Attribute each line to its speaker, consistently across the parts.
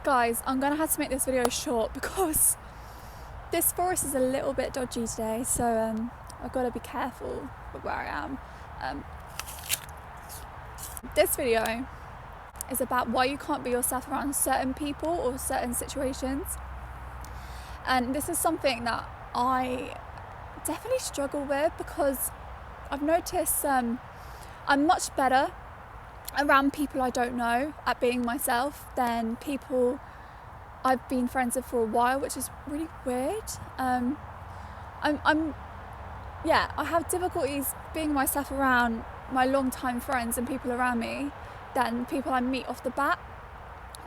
Speaker 1: Guys, I'm gonna have to make this video short because this forest is a little bit dodgy today, so I've got to be careful with where I am. This video is about why you can't be yourself around certain people or certain situations, and this is something that I definitely struggle with because I've noticed I'm much better around people I don't know at being myself than people I've been friends with for a while, which is really weird. I have difficulties being myself around my long-time friends and people around me than people I meet off the bat.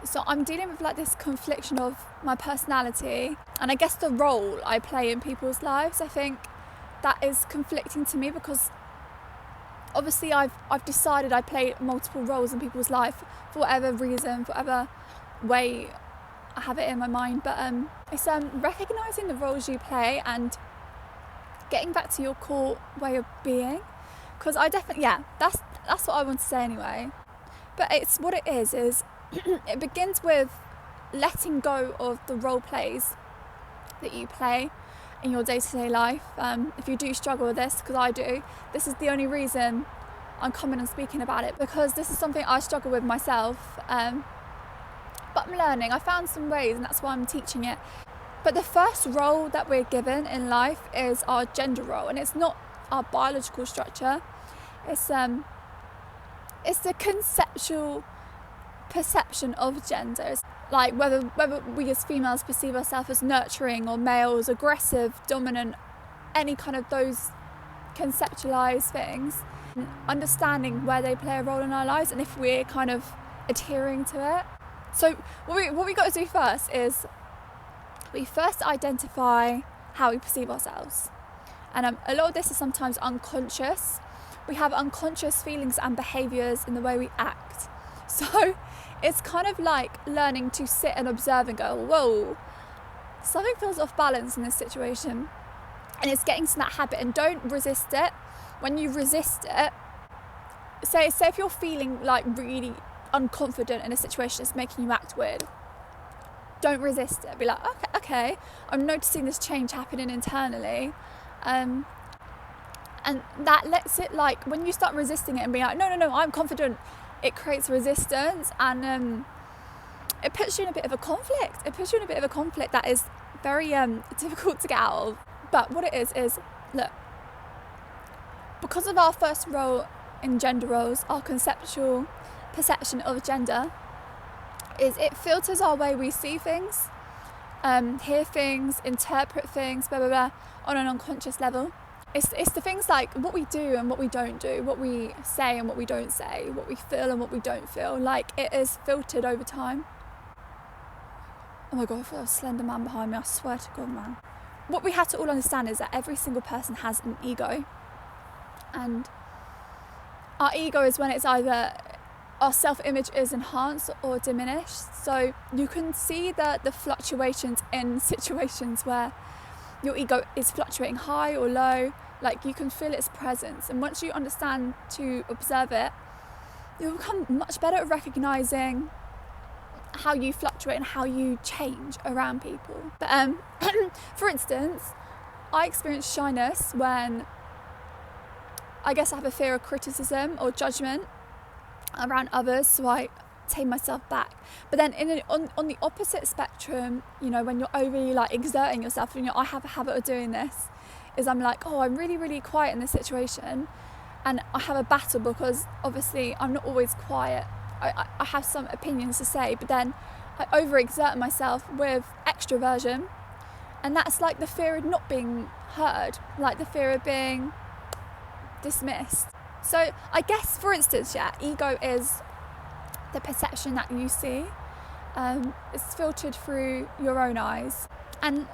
Speaker 1: So I'm dealing with like this confliction of my personality and I guess the role I play in people's lives. I think that is conflicting to me because obviously I've decided I play multiple roles in people's life for whatever reason, for whatever way I have it in my mind. But it's recognising the roles you play and getting back to your core way of being. Because I definitely, that's what I want to say anyway. But it's what it is it begins with letting go of the role plays that you play in your day-to-day life. If you do struggle with this, because I do, this is the only reason I'm coming and speaking about it, because this is something I struggle with myself, but I'm learning. I found some ways and that's why I'm teaching it. But the first role that we're given in life is our gender role, and it's not our biological structure. It's the conceptual perception of gender. It's like whether we as females perceive ourselves as nurturing or males aggressive, dominant, any kind of those conceptualized things, understanding where they play a role in our lives and if we're kind of adhering to it. So what we got to do first is we first identify how we perceive ourselves, and a lot of this is sometimes unconscious. We have unconscious feelings and behaviours in the way we act. So it's kind of like learning to sit and observe and go, whoa, something feels off balance in this situation. And it's getting to that habit, and don't resist it. When you resist it, say if you're feeling like really unconfident in a situation that's making you act weird, don't resist it. Be like, okay, I'm noticing this change happening internally. And that lets it, like, when you start resisting it and being like, no, I'm confident, it creates resistance, and it puts you in a bit of a conflict. It puts you in a bit of a conflict that is very difficult to get out of. But what it is look, because of our first role in gender roles, our conceptual perception of gender is it filters our way we see things, hear things, interpret things, blah, blah, blah, on an unconscious level. It's the things like what we do and what we don't do, what we say and what we don't say, what we feel and what we don't feel. Like, it is filtered over time. Oh my God, I thought there was a slender man behind me, I swear to God, man. What we have to all understand is that every single person has an ego. And our ego is when it's either our self-image is enhanced or diminished. So you can see the fluctuations in situations where your ego is fluctuating high or low. Like, you can feel its presence, and once you understand to observe it, you'll become much better at recognising how you fluctuate and how you change around people. But for instance, I experience shyness when I guess I have a fear of criticism or judgment around others, so I tame myself back. But then on the opposite spectrum, you know, when you're overly like exerting yourself, and I have a habit of doing this, is I'm like, oh, I'm really, really quiet in this situation, and I have a battle because obviously I'm not always quiet. I have some opinions to say, but then I overexert myself with extroversion, and that's like the fear of not being heard, like the fear of being dismissed. So I guess, for instance, ego is the perception that you see. It's filtered through your own eyes, and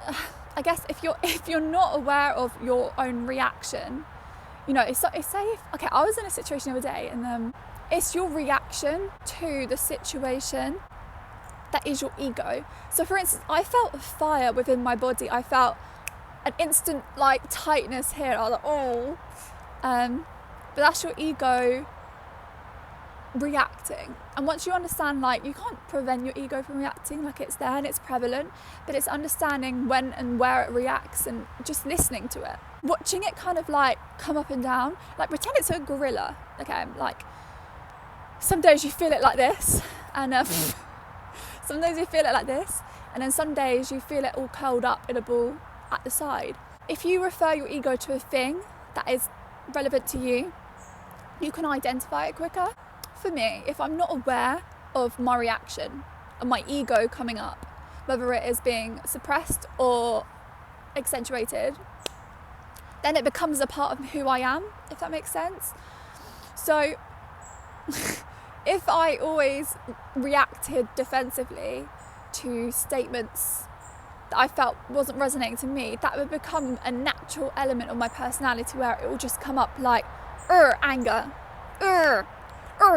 Speaker 1: I guess if you're not aware of your own reaction, you know, it's safe. Okay, I was in a situation the other day, and it's your reaction to the situation that is your ego. So for instance, I felt a fire within my body. I felt an instant like tightness here. I was like, oh, but that's your ego reacting. And once you understand, like, you can't prevent your ego from reacting, like, it's there and it's prevalent, but it's understanding when and where it reacts and just listening to it, watching it kind of like come up and down. Like, pretend it's a gorilla, okay? Like, some days you feel it like this, and some days you feel it like this, and then some days you feel it all curled up in a ball at the side. If you refer your ego to a thing that is relevant to you, you can identify it quicker. For me, if I'm not aware of my reaction and my ego coming up, whether it is being suppressed or accentuated, then it becomes a part of who I am, if that makes sense. So if I always reacted defensively to statements that I felt wasn't resonating to me, that would become a natural element of my personality where it will just come up like, anger,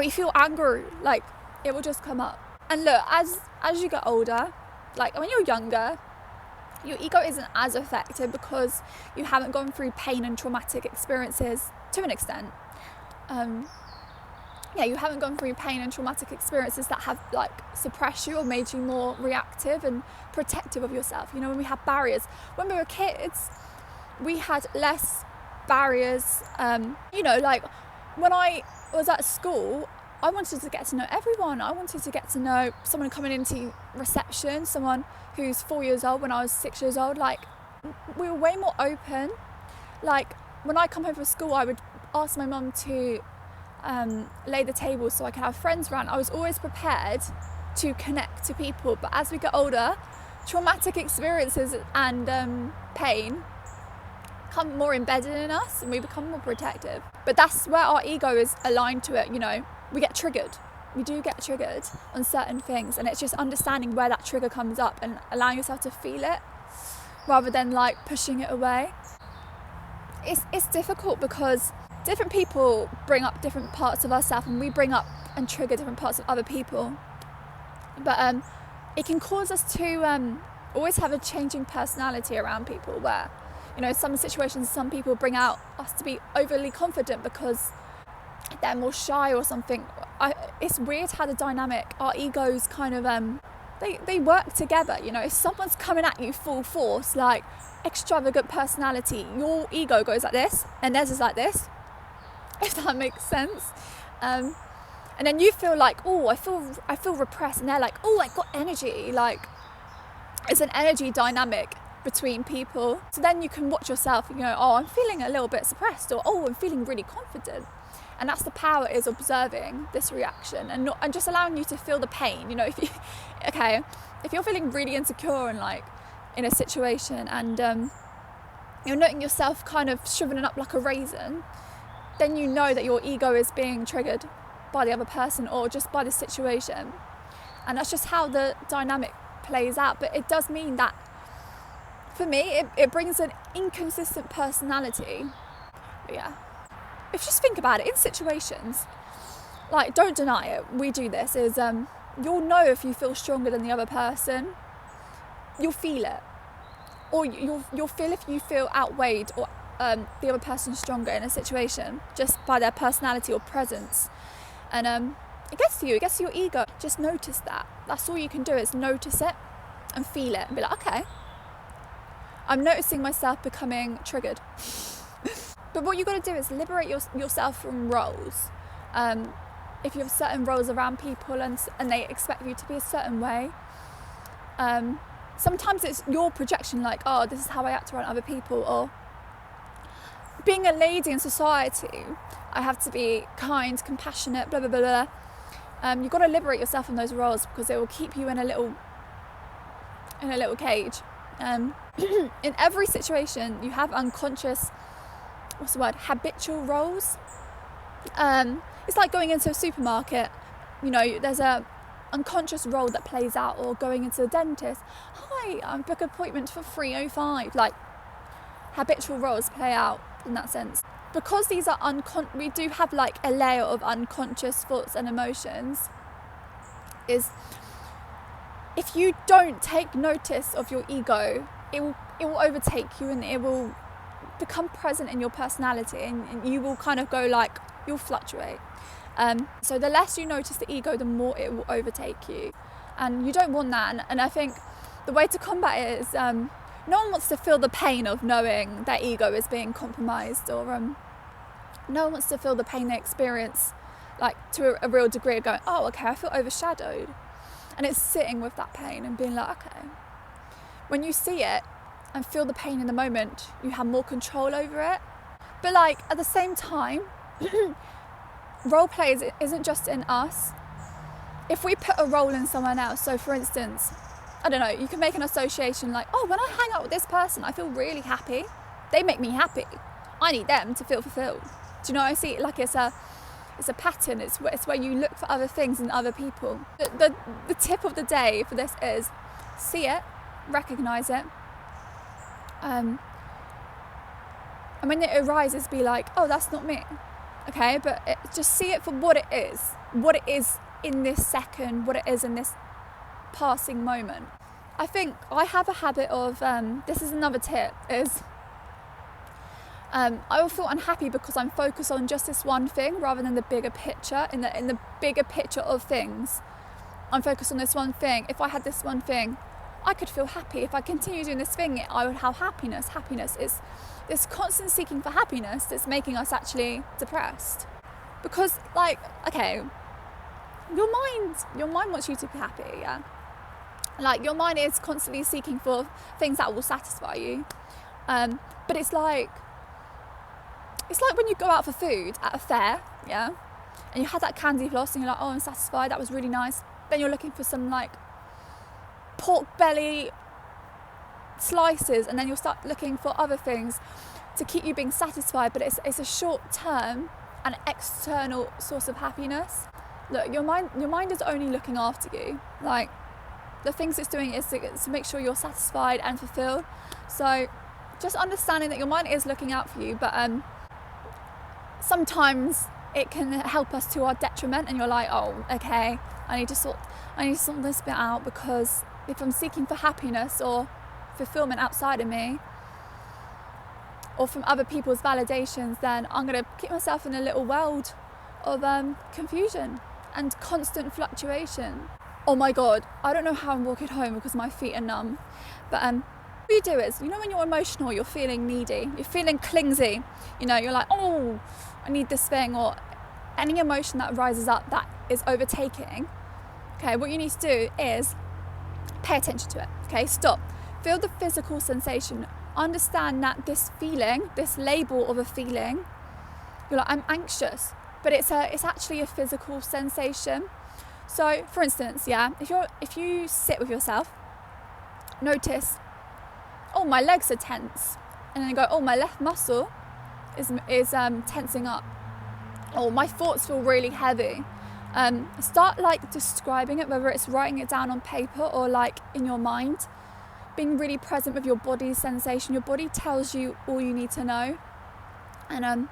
Speaker 1: you feel angry, like, it will just come up. And look, as you get older, like when you're younger, your ego isn't as affected because you haven't gone through pain and traumatic experiences to an extent. You haven't gone through pain and traumatic experiences that have like suppressed you or made you more reactive and protective of yourself. You know, when we have barriers, when we were kids, we had less barriers. Like when I was at school, I wanted to get to know everyone. I wanted to get to know someone coming into reception, someone who's 4 years old when I was 6 years old. Like, we were way more open. Like, when I come home from school, I would ask my mum to lay the table so I could have friends around. I was always prepared to connect to people. But as we get older, traumatic experiences and pain become more embedded in us and we become more protective. But that's where our ego is aligned to it, you know. We get triggered. We do get triggered on certain things, and it's just understanding where that trigger comes up and allowing yourself to feel it rather than like pushing it away. It's difficult because different people bring up different parts of ourselves, and we bring up and trigger different parts of other people. But it can cause us to always have a changing personality around people where, you know, some situations, some people bring out us to be overly confident because they're more shy or something. It's weird how the dynamic, our egos kind of, they work together. You know, if someone's coming at you full force, like extravagant personality, your ego goes like this and theirs is like this, if that makes sense. And then you feel like, oh, I feel repressed, and they're like, oh, I got energy. Like, it's an energy dynamic between people. So then you can watch yourself and go, oh, I'm feeling a little bit suppressed, or oh, I'm feeling really confident. And that's the power, is observing this reaction and just allowing you to feel the pain. You know, if you're feeling really insecure and like in a situation and you're noting yourself kind of shriveling up like a raisin, then you know that your ego is being triggered by the other person or just by the situation. And that's just how the dynamic plays out. But it does mean that, for me, it brings an inconsistent personality. But yeah. If you just think about it, in situations, like, don't deny it, we do this, is you'll know if you feel stronger than the other person. You'll feel it. Or you'll feel if you feel outweighed or the other person's stronger in a situation just by their personality or presence. And it gets to your ego. Just notice that. That's all you can do, is notice it and feel it and be like, okay, I'm noticing myself becoming triggered. But what you've got to do is liberate yourself from roles. If you have certain roles around people and they expect you to be a certain way, sometimes it's your projection, like, oh, this is how I act around other people, or being a lady in society, I have to be kind, compassionate, blah, blah, blah, blah. You've got to liberate yourself from those roles because it will keep you in a little cage. In every situation, you have unconscious, habitual roles. It's like going into a supermarket, you know, there's a unconscious role that plays out, or going into the dentist, hi, I book an appointment for 3:05. Like, habitual roles play out in that sense. Because these are we do have like a layer of unconscious thoughts and emotions, is if you don't take notice of your ego, it will overtake you, and it will become present in your personality, and you will kind of go like, you'll fluctuate. So the less you notice the ego, the more it will overtake you. And you don't want that. And I think the way to combat it is no one wants to feel the pain of knowing their ego is being compromised, or no one wants to feel the pain they experience, like to a real degree of going, oh, okay, I feel overshadowed. And it's sitting with that pain and being like, okay. When you see it and feel the pain in the moment, you have more control over it. But like at the same time, role play isn't just in us. If we put a role in someone else, so for instance, I don't know, you can make an association like, oh, when I hang out with this person, I feel really happy. They make me happy. I need them to feel fulfilled. Do you know what I see? Like it's a pattern. It's where you look for other things in other people. The tip of the day for this is see it, recognize it, and when it arises, be like, oh, that's not me. Okay, but just see it for what it is in this second, what it is in this passing moment. I think I have a habit of, this is another tip, is I will feel unhappy because I'm focused on just this one thing rather than the bigger picture. In the bigger picture of things, I'm focused on this one thing. If I had this one thing, I could feel happy. If I continue doing this thing, I would have happiness. Happiness is this constant seeking for happiness that's making us actually depressed. Because, like, okay, your mind wants you to be happy, yeah? Like, your mind is constantly seeking for things that will satisfy you. But it's like when you go out for food at a fair, yeah? And you had that candy floss and you're like, oh, I'm satisfied, that was really nice. Then you're looking for some, like, pork belly slices, and then you'll start looking for other things to keep you being satisfied, but it's a short term and external source of happiness. Look, your mind is only looking after you. Like, the things it's doing is to make sure you're satisfied and fulfilled. So just understanding that your mind is looking out for you, but sometimes it can help us to our detriment, and you're like, oh, okay, I need to sort this bit out, because if I'm seeking for happiness or fulfillment outside of me or from other people's validations, then I'm going to keep myself in a little world of confusion and constant fluctuation. Oh my God, I don't know how I'm walking home because my feet are numb. But what you do is, you know, when you're emotional, you're feeling needy, you're feeling clingsy, you know, you're like, oh, I need this thing, or any emotion that rises up that is overtaking. Okay, what you need to do is pay attention to it. Okay, stop. Feel the physical sensation. Understand that this feeling, this label of a feeling, you're like, I'm anxious, but it's actually a physical sensation. So, for instance, yeah, if you sit with yourself, notice, oh, my legs are tense, and then you go, oh, my left muscle is tensing up. Oh, my thoughts feel really heavy. Start like describing it, whether it's writing it down on paper or like in your mind, being really present with your body's sensation. Your body tells you all you need to know, and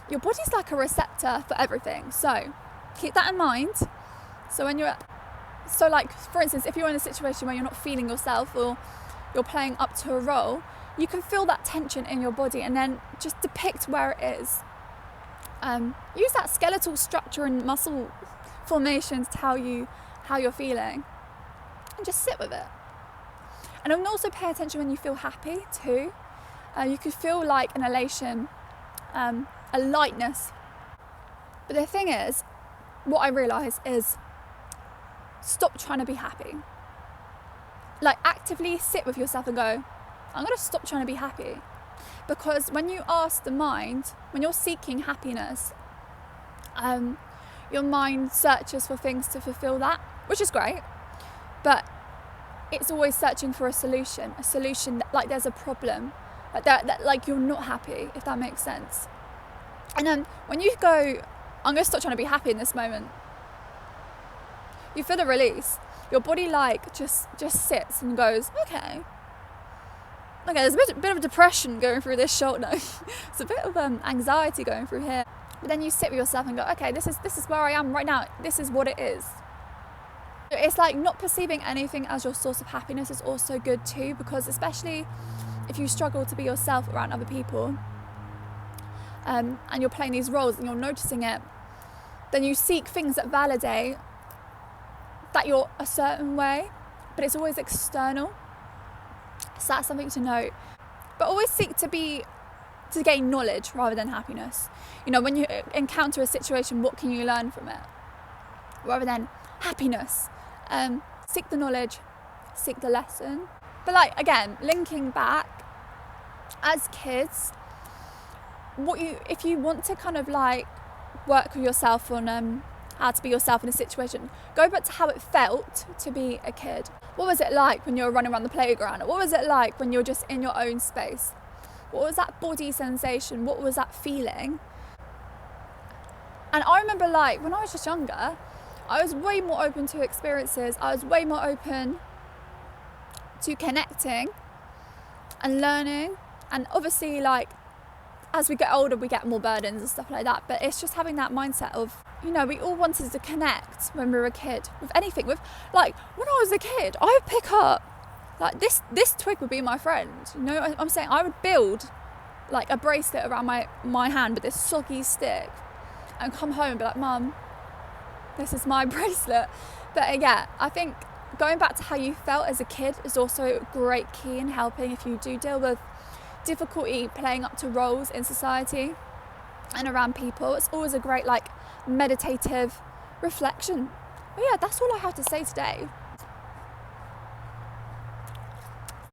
Speaker 1: your body's like a receptor for everything. So keep that in mind. So like, for instance, if you're in a situation where you're not feeling yourself or you're playing up to a role, you can feel that tension in your body and then just depict where it is. Use that skeletal structure and muscle formation to tell you how you're feeling, and just sit with it. And then also pay attention when you feel happy too. You could feel like an elation, a lightness. But the thing is, what I realise is, stop trying to be happy. Like, actively sit with yourself and go, I'm going to stop trying to be happy. Because when you ask the mind, when you're seeking happiness, your mind searches for things to fulfill that, which is great, but it's always searching for a solution that, like, there's a problem, that like you're not happy, if that makes sense. And then when you go, I'm going to stop trying to be happy in this moment, you feel a release. Your body like just sits and goes, okay, there's a bit of depression going through this shoulder. It's a bit of anxiety going through here. But then you sit with yourself and go, okay, this is where I am right now. This is what it is. It's like not perceiving anything as your source of happiness is also good too, because especially if you struggle to be yourself around other people, and you're playing these roles and you're noticing it, then you seek things that validate that you're a certain way, but it's always external. So that's something to note. But always seek to gain knowledge rather than happiness. You know, when you encounter a situation, what can you learn from it? Rather than happiness. Seek the knowledge, seek the lesson. But like, again, linking back, as kids, if you want to kind of like work with yourself on how to be yourself in a situation, go back to how it felt to be a kid. What was it like when you were running around the playground? What was it like when you're just in your own space? What was that body sensation? What was that feeling? And I remember, like, when I was just younger, I was way more open to experiences. I was way more open to connecting and learning. And obviously, like, as we get older, we get more burdens and stuff like that. But it's just having that mindset of, you know, we all wanted to connect when we were a kid with anything. With, like, when I was a kid, I would pick up, like, this twig would be my friend. You know, I'm saying I would build, like, a bracelet around my hand with this soggy stick and come home and be like, Mum, this is my bracelet. But yeah, I think going back to how you felt as a kid is also a great key in helping if you do deal with difficulty playing up to roles in society and around people. It's always a great, like, meditative reflection. But yeah, that's all I have to say today.